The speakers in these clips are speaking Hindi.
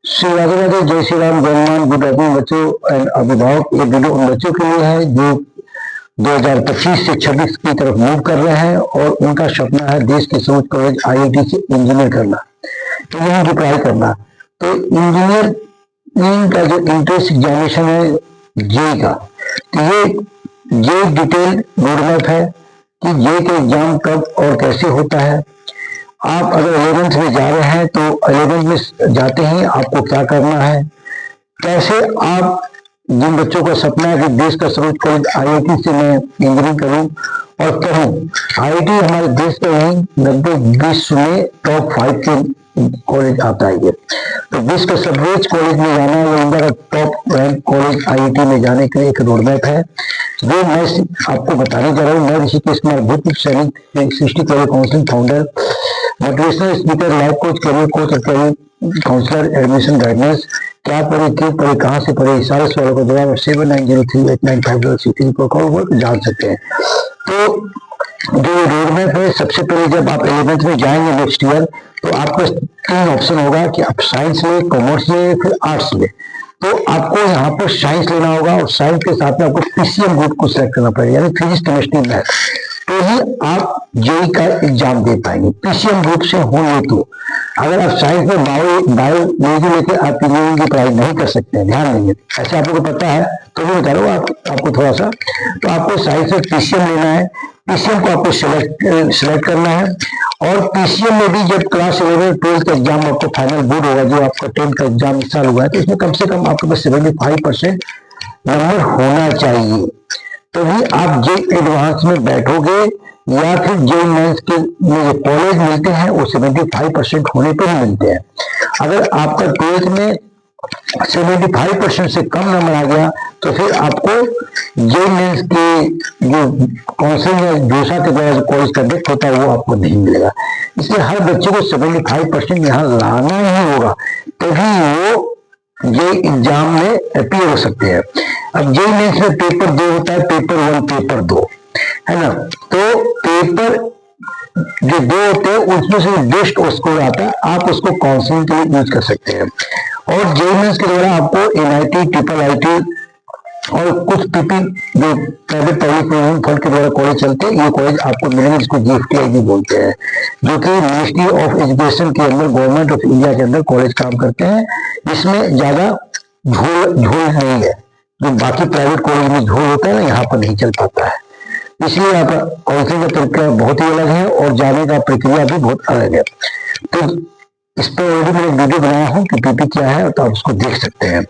श्री राधे राधे, जय श्री राम, जय हनुमान। गुड इवनिंग बच्चों एंड अभिभावक। ये वीडियो उन बच्चों के लिए है जो 2025 से 26 की तरफ मूव कर रहे हैं और उनका सपना है देश के सर्वोच्च कॉलेज IIT से इंजीनियर करना, इंजीनियरिंग की पढ़ाई करना। तो इंजीनियरिंग का जो इंट्रेंस एग्जामिनेशन है जेई का, तो ये जेई डिटेल रोडमैप है कि जेई का एग्जाम कब और कैसे होता है। आप अगर 11th में जा रहे हैं तो 11th में जाते ही आपको क्या करना है, कैसे आप जिन बच्चों का सपना है कि देश का सर्वोच्च कॉलेज IIT से मैं इंजीनियरिंग करूं और करूं। IIT हमारे देश के नहीं लगभग विश्व में टॉप 5 के कॉलेज आता है। ये तो विश्व का सर्वोच्च कॉलेज में जाना है, इंडिया का टॉप रैंक कॉलेज IIT में जाने के लिए एक रोडमैप है जो मैं आपको बताने जा रहा हूँ। मैं ऋषिकेश कुमार भूत, सैनिक 60 crore counselling founder, motivational speaker, life coach, career coach और करियर काउंसलर, एडमिशन गाइडेंस। क्या पढ़े, क्यों पढ़े, कहाँ से पढ़े, सारे सवालों का जवाब 7903895063 पर कॉल कर जान सकते हैं। तो जो रोडमैप है, सबसे पहले जब आप 11th में जाएंगे नेक्स्ट ईयर, तो आपका 3 ऑप्शन होगा कि आप साइंस में, कॉमर्स में, फिर आर्ट्स में। तो आपको यहाँ पर साइंस लेना होगा और साइंस के साथ में आपको PCM ग्रुप को सिलेक्ट करना पड़ेगा, यानी फिजिक्स, केमिस्ट्री, मैथ। तो ही आप जेई का एग्जाम दे पाएंगे PCM ग्रुप से होंगे। तो अगर आप साइंस में बायोलॉजी लेके आप इंजीनियरिंग की पढ़ाई नहीं कर सकते हैं, ध्यान देंगे, ऐसे आप लोगों को पता है तो भी बता रहा हूँ आपको थोड़ा सा। तो आपको साइंस में PCM लेना है, PCM को आपको सिलेक्ट करना है। और PCM में भी जब क्लास 11 12 का एग्जाम आपको फाइनल बोर्ड होगा, जो आपका 10th का एग्जाम इस साल हुआ है, तो इसमें कम से कम आपके पास 75% नंबर होना चाहिए। तो भी आप जेई एडवांस में बैठोगे या फिर जेई मेंस के जो कॉलेज मिलते हैं वो 75% होने पर ही मिलते हैं। अगर आपका 12th में 75% से कम नंबर आ गया तो फिर आपको जेई मेंस के जो काउंसलिंग या जोसा के द्वारा जो कॉलेज कंडक्ट होता है वो आपको नहीं मिलेगा। इसलिए हर बच्चे को 75% यहाँ लाना ही होगा, तभी वो जेई एग्जाम में अपीयर हो सकते हैं। अब जेई मेंस में पेपर 2 होता है, पेपर 1, पेपर 2, है ना। तो पेपर जो 2 होते हैं उसमें से बेस्ट स्कोर आता है, आप उसको काउंसलिंग के लिए यूज कर सकते हैं। और जेई मेंस के द्वारा आपको NIT, IIIT और कुछ PP जो प्राइवेट पब्लिक प्रोविडेंट फंड के द्वारा कॉलेज चलते हैं, ये कॉलेज आपको मिलेंगे, जिसको GFTI बोलते हैं, जो कि मिनिस्ट्री ऑफ एजुकेशन के अंदर, गवर्नमेंट ऑफ इंडिया के अंदर कॉलेज काम करते हैं। इसमें ज्यादा झोल नहीं है, जो बाकी प्राइवेट कॉलेज में झोल होता है ना, यहाँ पर नहीं चल पाता है। इसलिए यहाँ पर काउंसलिंग का प्रक्रिया बहुत ही अलग है और जाने का प्रक्रिया भी बहुत अलग है। तो इस पर ऑलरेडी मैंने वीडियो बनाया हूँ कि PP क्या है, तो आप उसको देख सकते हैं।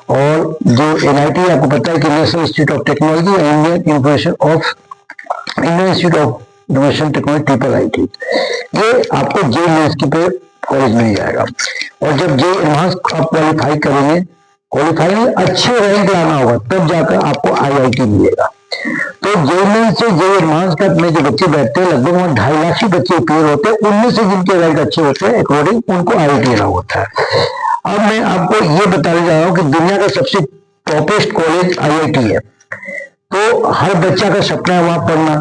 और जो NIT आपको पता है कि national institute of technology, Indian institute of innovation technology, IIIT, ये आपको जेई मेंस के पे कॉलेज मिल जाएगा। और जब जेई एडवांस आप क्वालिफाई करेंगे, क्वालिफाई में अच्छे रैंक लाना होगा, तब जाकर आपको IIT मिलेगा। तो जेई मेंस से जेई एडवांस का में जो बच्चे बैठते हैं, लगभग 2.5 लाख ही बच्चे पेयर होते हैं, उनमें से जिनके रैंक अच्छे होते हैं अकॉर्डिंग उनको IIT लेना होता है। अब मैं आपको ये बताने जा रहा हूँ कि दुनिया का सबसे टॉपेस्ट कॉलेज IIT है। तो हर बच्चा का सपना है वहां पढ़ना।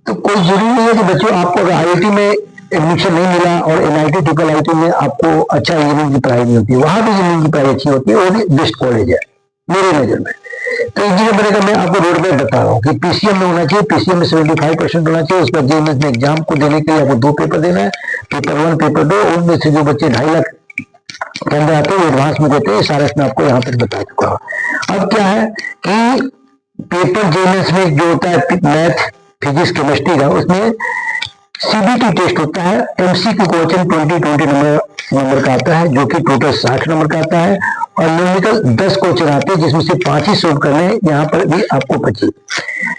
तो कोई जरूरी नहीं है कि बच्चों आपको अगर IIT में एडमिशन नहीं मिला और NIT, IIIT में आपको अच्छा इंजीनियरिंग की पढ़ाई नहीं होती, वहां भी इंजीनियरिंग की पढ़ाई अच्छी होती है, वो भी बेस्ट कॉलेज है मेरी नजर में। तो इंजीनियर बनेगा, मैं आपको रोडमैप बता रहा हूँ कि PCM में होना चाहिए, PCM में 75% होना चाहिए। उसके बाद जेई मेंस में एग्जाम को देने के लिए आपको 2 पेपर देना है, पेपर 1, पेपर 2। उनमें से जो बच्चे 2.5 लाख के अंदर आते हैं एडवांस में देते हैं, सारा मैं आपको यहाँ पर बता चुका हूँ। अब क्या है कि पेपर जेई मेंस में जो होता है मैथ, फिजिक्स, केमिस्ट्री का, उसमें CBT टेस्ट होता है। MCQ क्वेश्चन 20 नंबर का आता है, जो कि टोटल 60 नंबर का आता है। और न्यूमेरिकल 10 क्वेश्चन आते हैं, जिसमें से 5 ही सोल्व करने हैं। यहाँ पर भी आपको 25,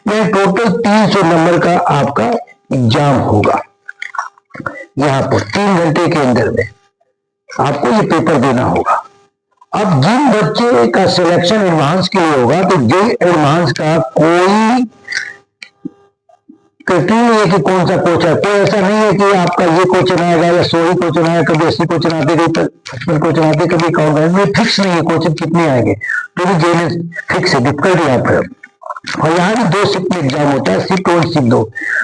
यह टोटल 300 नंबर का आपका एग्जाम होगा। यहाँ पर 3 घंटे के अंदर में आपको ये पेपर देना होगा। अब जिन बच्चे का सिलेक्शन एडवांस के लिए होगा, तो जेई एडवांस का कोई क्राइटेरिया नहीं है कि कौन सा कोच है। कोई ऐसा नहीं है कि आपका ये क्वेश्चन आएगा या 100 ही क्वेश्चन आएगा, कभी 80 क्वेश्चन आते, कभी 55 क्वेश्चन आते, कभी 51। फिक्स नहीं है क्वेश्चन कितने आएंगे, तो भी जेई मेंस फिक्स है। डिफिकल्ट यहाँ पर और यहाँ भी 2 शिफ्ट में एग्जाम होता है, शिफ्ट 1 शिफ्ट 2।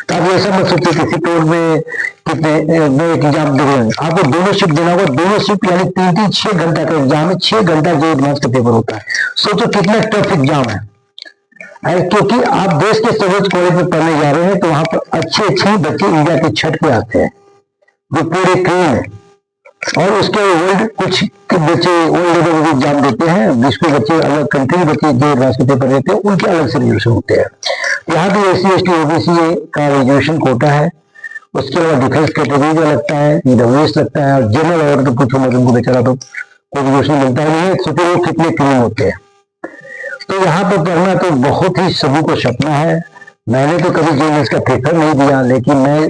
तो आप ऐसा मत सोचिए कि शिफ्ट 1 में कितने में एग्जाम दे रहे हैं, आपको दोनों शिफ्ट देना होगा। दोनों शिफ्ट यानी 3-3 6 घंटा का एग्जाम है, 6 घंटा जो एडवांस का पेपर होता है। सोचो कितना टफ एग्जाम है। क्योंकि आप देश के सर्वोच्च कॉलेज में पढ़ने जा रहे हैं, तो वहां पर अच्छे अच्छे बच्चे इंडिया के छठ पे आते हैं जो पूरे क्लीन है, और उसके वर्ल्ड कुछ बच्चे वर्ल्ड लेवल के एग्जाम देते हैं, विश्व के बच्चे अलग, कंट्री बच्चे जो एडवांस के पेपर देते हैं उनके अलग से रिजर्वेशन होते हैं। यहाँ पे SC/ST OBC का रिजर्वेशन कोटा है, उसके अलावा डिफेंस कैटेगरी का लगता है, EWS लगता है, और जनरल और तो पूछो मत उनको बेचारा, तो कोई रिजर्वेशन मिलता नहीं है। सोचिए वो कितने क्लीन होते हैं। तो यहाँ पर पढ़ना तो बहुत ही सभी को सपना है। मैंने तो कभी जेईई का पेपर नहीं दिया, लेकिन मैं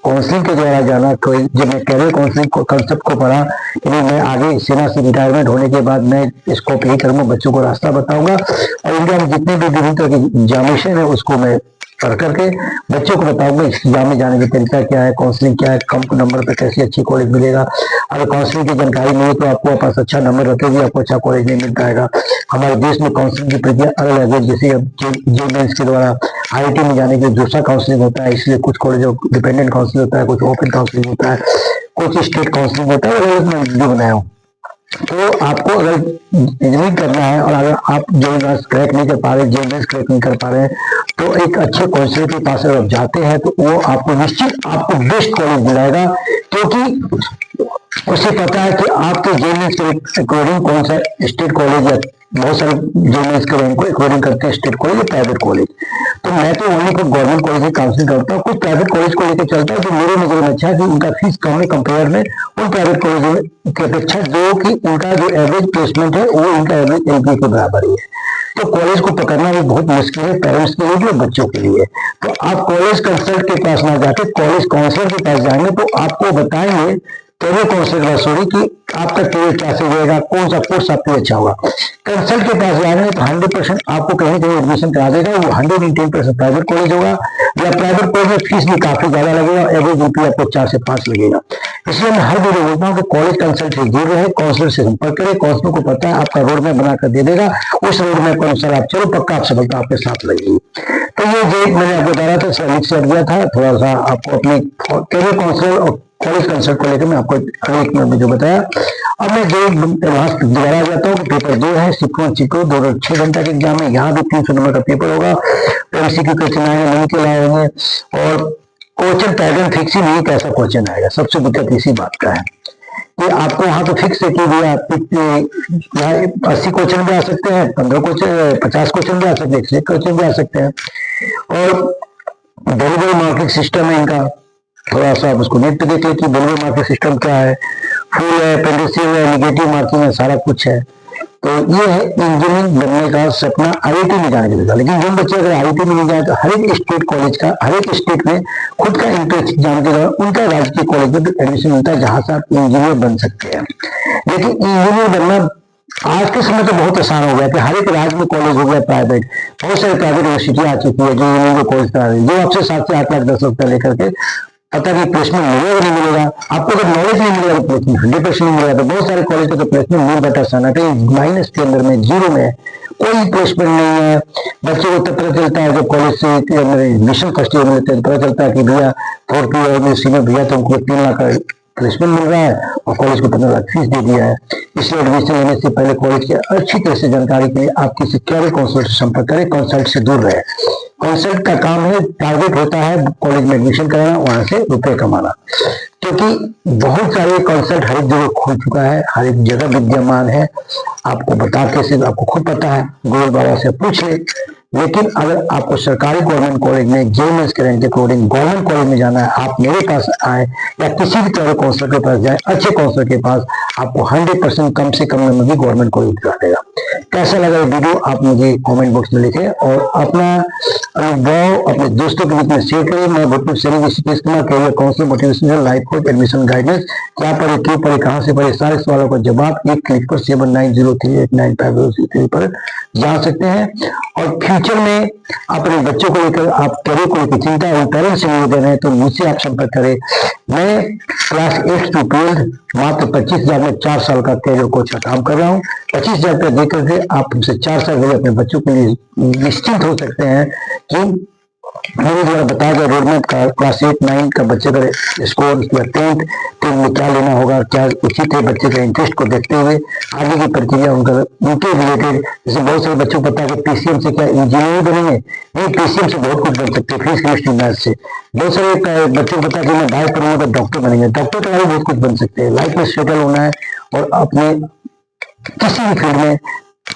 काउंसलिंग के द्वारा जाना, कोई जब मैं कैरियर काउंसलिंग को कंसेप्ट को पढ़ा कि मैं आगे सेना से रिटायरमेंट होने के बाद मैं इसको यही करूंगा, बच्चों को रास्ता बताऊंगा, और इंडिया में जितने भी विभिन्न तरह की एग्जामिनेशन है उसको मैं पढ़ करके बच्चों को बताऊंगा इस एग्जाम में जाने की तरीका क्या है, काउंसलिंग क्या है, कम नंबर पर कैसे अच्छी कॉलेज मिलेगा। अगर काउंसलिंग की जानकारी नहीं है तो आपको पास अच्छा नंबर रखे भी आपको अच्छा कॉलेज नहीं मिल पाएगा। हमारे देश में काउंसलिंग की प्रक्रिया अलग है, जैसे अब जेईई के द्वारा IIT में जाने के लिए दूसरा काउंसलिंग होता है, इसलिए कुछ कॉलेजों डिपेंडेंट काउंसलिंग होता है, कुछ ओपन काउंसलिंग होता है, कुछ स्टेट काउंसलिंग होता है, और मैं वीडियो बनाया हूँ। तो आपको अगर इंजीनियरिंग करना है और अगर आप जेईई क्रैक नहीं कर पा रहे, जेईई क्रैक नहीं कर पा रहे हैं, तो एक अच्छे काउंसलर के पास अगर आप जाते हैं तो वो आपको निश्चित आपको बेस्ट कॉलेज दिलाएगा, क्योंकि उसे पता है कि आपके जेईई के अकॉर्डिंग कौन सा स्टेट कॉलेज है। बहुत सारे जेईई के रैंक को अकॉर्डिंग करते हैं स्टेट कॉलेज या प्राइवेट कॉलेज। तो मैं तो ओनली फॉर गवर्नमेंट कॉलेज की काउंसलिंग करता हूँ। कुछ प्राइवेट कॉलेज को लेकर चलता है जो मेरे नजर में अच्छा है, कि उनका फीस कम है कंपेयर में उन प्राइवेट कॉलेजों की अपेक्षा, जो कि उनका जो एवरेज प्लेसमेंट है वो उनका एवरेज LPA के बराबर ही है। तो कॉलेज को पकड़ना भी बहुत मुश्किल है, पेरेंट्स के लिए भी और बच्चों के लिए। तो आप कॉलेज कंसल्ट के पास ना जाके कॉलेज काउंसलर के पास जाएंगे तो आपको बताएंगे, कैरियर काउंसलर सॉरी, कि आपका करियर क्या सही रहेगा, कौन सा कोर्स आपके लिए अच्छा होगा। कंसल्ट के पास जाएंगे तो 100% आपको कहीं कहीं एडमिशन करा देगा, वो 110% प्राइवेट कॉलेज होगा, या प्राइवेट कॉलेज में फीस भी काफी ज्यादा लगेगा, एवरेज रुपया आपको 4 से 5 लगेगा। इसलिए मैं हर वीडियो बोलता हूँ कि कॉलेज कंसल्ट से जुड़ रहे, काउंसलर से संपर्क करें, काउंसलर को पता है आपका रोड मैप बनाकर दे देगा, उस रोड मैप के अनुसार आप चलो, पक्का आप सफलता आपके साथ लगेगी। तो ये जो मैंने आपको बताया था श्रमिक से गया था, थोड़ा सा आपको अपने कैरियर काउंसलर और कॉलेज कंसल्ट को लेकर मैं आपको एक मिनट में जो बताया। अब मैं जो दोबारा जाता हूँ, पेपर 2 है, शिफ्ट 1 शिफ्ट 2 6 घंटा के एग्जाम है। यहाँ भी 300 नंबर का पेपर होगा, MCQ क्वेश्चन आएगा, नहीं के आएंगे, और क्वेश्चन पैटर्न फिक्स ही नहीं कैसा क्वेश्चन आएगा। सबसे दिक्कत इसी बात का है कि आपको वहां तो फिक्स है कि भैया यहाँ 80 क्वेश्चन भी आ सकते हैं, 15 क्वेश्चन 50 क्वेश्चन भी आ सकते हैं, 100 क्वेश्चन भी आ सकते हैं, और बड़ी मार्किंग सिस्टम है इनका। थोड़ा सा आप उसको नेट पे देख ले कि बड़ी मार्किंग सिस्टम क्या है, फुल है, अपेंडिसिव है, निगेटिव मार्किंग है, सारा कुछ है। तो ये है इंजीनियरिंग बनने का सपना IIT में जाने के लिए। लेकिन जो बच्चे अगर IIT में नहीं जाए तो हर एक स्टेट कॉलेज का, हर एक स्टेट में खुद का इंट्रेंस एग्जाम के दौरान उनका राजकीय कॉलेज में एडमिशन मिलता है, जहां से आप इंजीनियर बन सकते हैं। लेकिन इंजीनियर बनना आज के समय तो बहुत आसान हो गया कि हर एक राज्य में कॉलेज हो गया प्राइवेट, बहुत सारे प्राइवेट यूनिवर्सिटी आ चुकी है जो इंजीनियरिंग कॉलेज करा रही है, जो आपसे 7 से 8 लाख 10 लाख रुपया लेकर के पता नहीं प्लेसमेंट मिलेगा नहीं मिलेगा। आपको अगर नॉलेज नहीं मिलेगा तो प्लेसमेंट 100% नहीं मिलेगा। तो बहुत सारे कॉलेज का तो प्लेसमेंट नहीं बता सनाटे माइनस के अंदर में, जीरो में, कोई प्लेसमेंट नहीं है। बच्चों को तब पता चलता है जब कॉलेज से एडमिशन फर्स्ट ईयर में लेते हैं, पता चलता है कि भैया 4th ईयर में सीनियर भैया तो उनको 3 लाख का प्लेसमेंट मिल रहा है और कॉलेज को 15 लाख फीस दे दिया है। इसलिए एडमिशन लेने से पहले कॉलेज की अच्छी तरह से जानकारी के लिए आप किसी कैरियर काउंसलर से संपर्क करें, कंसल्ट से दूर रहे। कंसल्ट का काम है, टारगेट होता है कॉलेज में एडमिशन कराना, वहां से रुपए कमाना, क्योंकि बहुत सारे कंसल्ट हर एक जगह खुल चुका है, हर एक जगह विद्यमान है। आपको बता कैसे, आपको खुद पता है, गूगल बाबा से पूछ ले। लेकिन अगर आपको सरकारी गवर्नमेंट कॉलेज में जेईई के रैंक के अकॉर्डिंग गवर्नमेंट कॉलेज में जाना है, आप मेरे पास आए या किसी भी तरह काउंसलर के पास जाए, अच्छे काउंसलर के पास, आपको 100% कम से कम नंबर भी गवर्नमेंट कॉलेज दिला देगा। कैसा लगा ये वीडियो आप मुझे कमेंट बॉक्स में लिखें और अपना अनुभव अपने दोस्तों के बीच में शेयर करें। मैं भोजपुर सैनिक Rishikesh Kumar, career counsellor, motivational, life coach, admission guidance, क्या पढ़े, क्यों पढ़े, कहां से पढ़े, सारे सवालों का जवाब एक क्लिक पर 7903895063 पर जान सकते हैं। और फ्यूचर में अपने बच्चों को लेकर आप कैरियर को लेकर चिंता उन पेरेंट्स से निवेदन है तो मुझसे आप संपर्क करें। मैं क्लास 8 to 12 मात्र 25,000 में 4 साल का कैरियर कोच का काम कर रहा हूँ। 25,000 रुपया देकर के आप हमसे 4 साल पहले अपने बच्चों के लिए निश्चिंत हो सकते हैं कि मेरे द्वारा बताया गया रोडमैप का क्लास 8-9 का बच्चे का स्कोर या 10th में क्या लेना होगा, क्या उचित है, बच्चे का इंटरेस्ट को देखते हुए आगे की प्रक्रिया उनके रिलेटेड। जैसे बहुत सारे बच्चों को पता है कि पीसीएम से क्या इंजीनियर बनेंगे, नहीं, पीसीएम से बहुत कुछ बन सकते हैं, फिजिक्स केमिस्ट्री मैथ से। बहुत सारे बच्चों को पता है कि मैं बायो पढ़ूंगा तो डॉक्टर बनेंगे, डॉक्टर तो भी बहुत कुछ बन सकते हैं। लाइफ में सेटल होना है और अपने किसी भी फील्ड में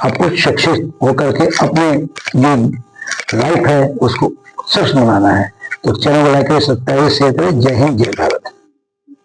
आपको सक्सेस होकर के अपने जो लाइफ है उसको सक्सेस बनाना है। तो चैनल को लाइक करें, सब्सक्राइब शेयर करें। जय हिंद, जय भारत।